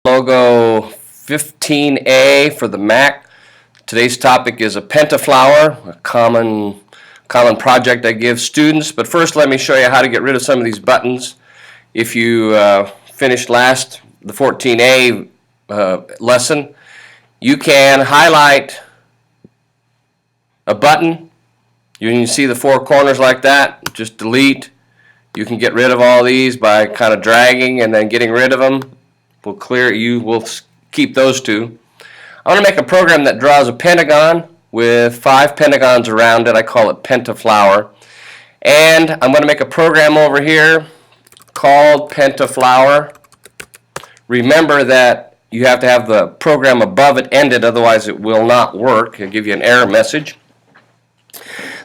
Logo 15A for the Mac. Today's topic is a pentaflower, a common project I give students. But first, let me show you how to get rid of some of these buttons. If you finished the 14A lesson, you can highlight a button. You can see the four corners like that. Just delete. You can get rid of all these by kind of dragging and then getting rid of them. We'll keep those two. I want to make a program that draws a pentagon with 5 pentagons around it. I call it pentaflower. And I'm going to make a program over here called pentaflower. Remember that you have to have the program above it ended, otherwise it will not work. It'll give you an error message.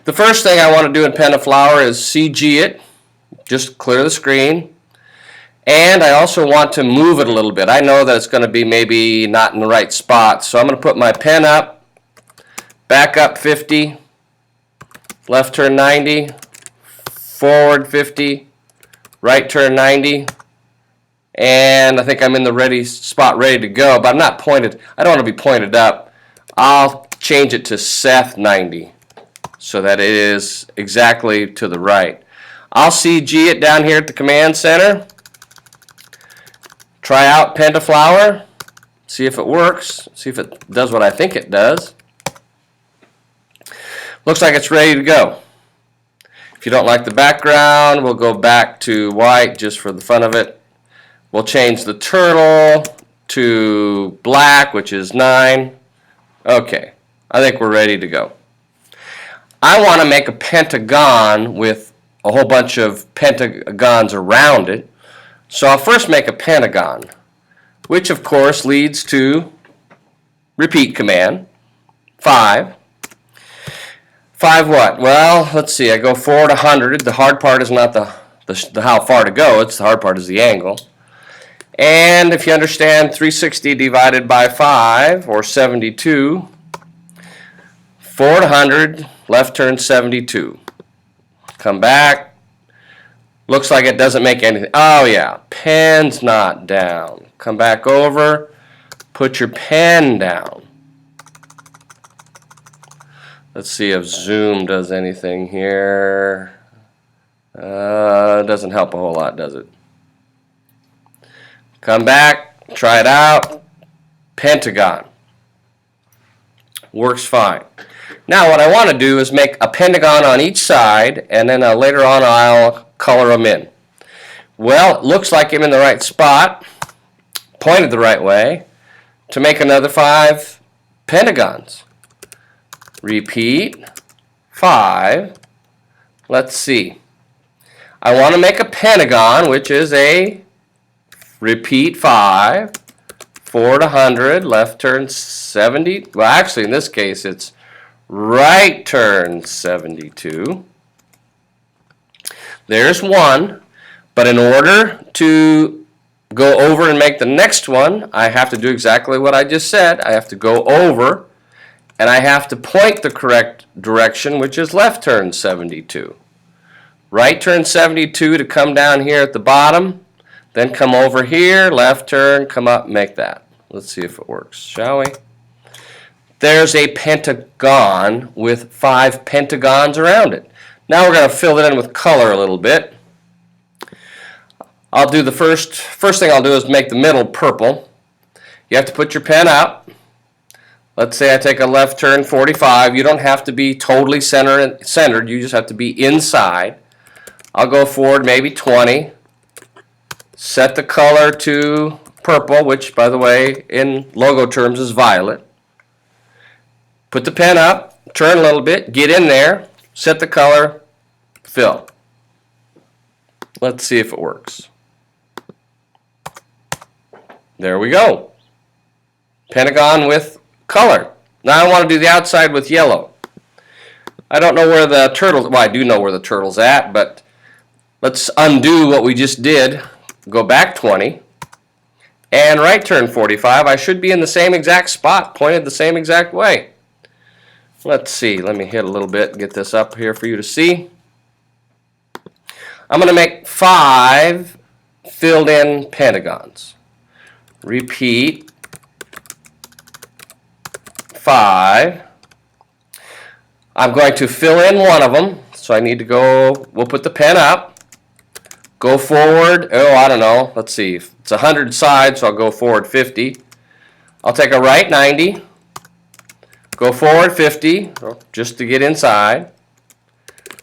The first thing I want to do in pentaflower is CG it. Just clear the screen. And I also want to move it a little bit. I know that it's going to be maybe not in the right spot, so I'm going to put my pen up, back up 50, left turn 90, forward 50, right turn 90, and I think I'm in the ready to go, but I'm not pointed. I don't want to be pointed up. I'll change it to Seth 90 so that it is exactly to the right. I'll CG it down here at the command center. Try out pentaflower, see if it works, see if it does what I think it does. Looks like it's ready to go. If you don't like the background, we'll go back to white just for the fun of it. We'll change the turtle to black, which is 9. Okay, I think we're ready to go. I want to make a pentagon with a whole bunch of pentagons around it. So I'll first make a pentagon, which of course leads to repeat command, 5. 5 what? Well, let's see, I go forward 100. The hard part is not the how far to go, the hard part is the angle. And if you understand 360 divided by 5, or 72, forward 100, left turn 72. Come back. Looks like it doesn't make anything. Oh yeah, pen's not down. Come back over, put your pen down. Let's see if zoom does anything here. It doesn't help a whole lot, does it? Come back, try it out. Pentagon. Works fine. Now what I want to do is make a pentagon on each side, and then later on I'll color them in. Well, it looks like I'm in the right spot, pointed the right way, to make another 5 pentagons. Repeat, 5. Let's see. I want to make a pentagon, which is a repeat 5, forward 100, left turn 70. Well, actually, in this case, it's right turn 72. There's one, but in order to go over and make the next one, I have to do exactly what I just said. I have to go over, and I have to point the correct direction, which is left turn 72. Right turn 72 to come down here at the bottom, then come over here, left turn, come up, make that. Let's see if it works, shall we? There's a pentagon with 5 pentagons around it. Now we're going to fill it in with color a little bit. I'll do the first thing I'll do is make the middle purple. You have to put your pen up. Let's say I take a left turn 45. You don't have to be totally centered. You just have to be inside. I'll go forward maybe 20. Set the color to purple, which by the way in logo terms is violet. Put the pen up, turn a little bit, get in there, set the color, fill. Let's see if it works. There we go. Pentagon with color. Now I want to do the outside with yellow. I don't know where the turtle, well I do know where the turtle's at, but let's undo what we just did. Go back 20 and right turn 45. I should be in the same exact spot, pointed the same exact way. Let's see, let me hit a little bit, get this up here for you to see. I'm going to make 5 filled in pentagons. repeat 5. I'm going to fill in one of them, so I need to go, we'll put the pen up, go forward, oh, I don't know, let's see, it's 100 sides, so I'll go forward 50. I'll take a right 90, go forward 50, just to get inside.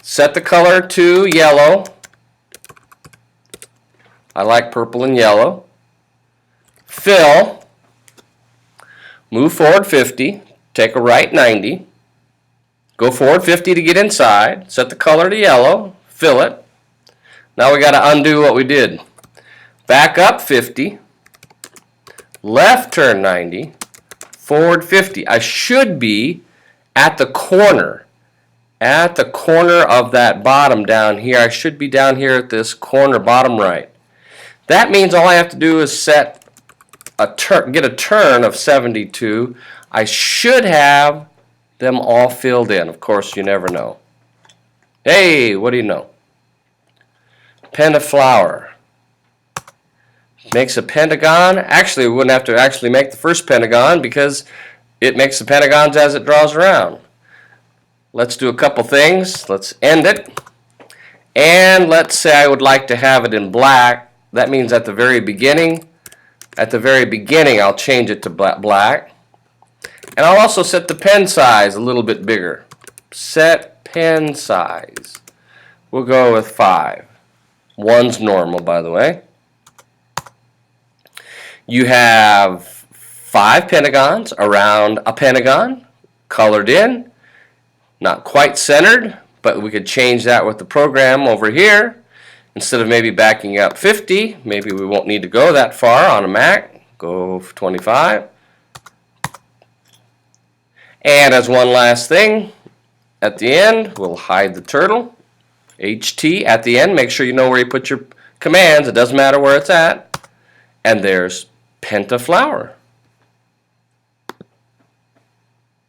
Set the color to yellow. I like purple and yellow. Fill, move forward 50, take a right 90, go forward 50 to get inside, set the color to yellow, fill it. Now we got to undo what we did. Back up 50, left turn 90, forward 50. I should be at the corner of that bottom down here. I should be down here at this corner bottom right. That means all I have to do is set a get a turn of 72. I should have them all filled in. Of course, you never know. Hey, what do you know? Pentaflower makes a pentagon. Actually, we wouldn't have to actually make the first pentagon because it makes the pentagons as it draws around. Let's do a couple things. Let's end it. And let's say I would like to have it in black. That means at the very beginning, I'll change it to black. And I'll also set the pen size a little bit bigger. Set pen size. We'll go with 5. 1's normal, by the way. You have 5 pentagons around a pentagon, colored in. Not quite centered, but we could change that with the program over here. Instead of maybe backing up 50, maybe we won't need to go that far on a Mac. Go 25. And as one last thing, at the end, we'll hide the turtle. HT at the end. Make sure you know where you put your commands. It doesn't matter where it's at. And there's pentaflower.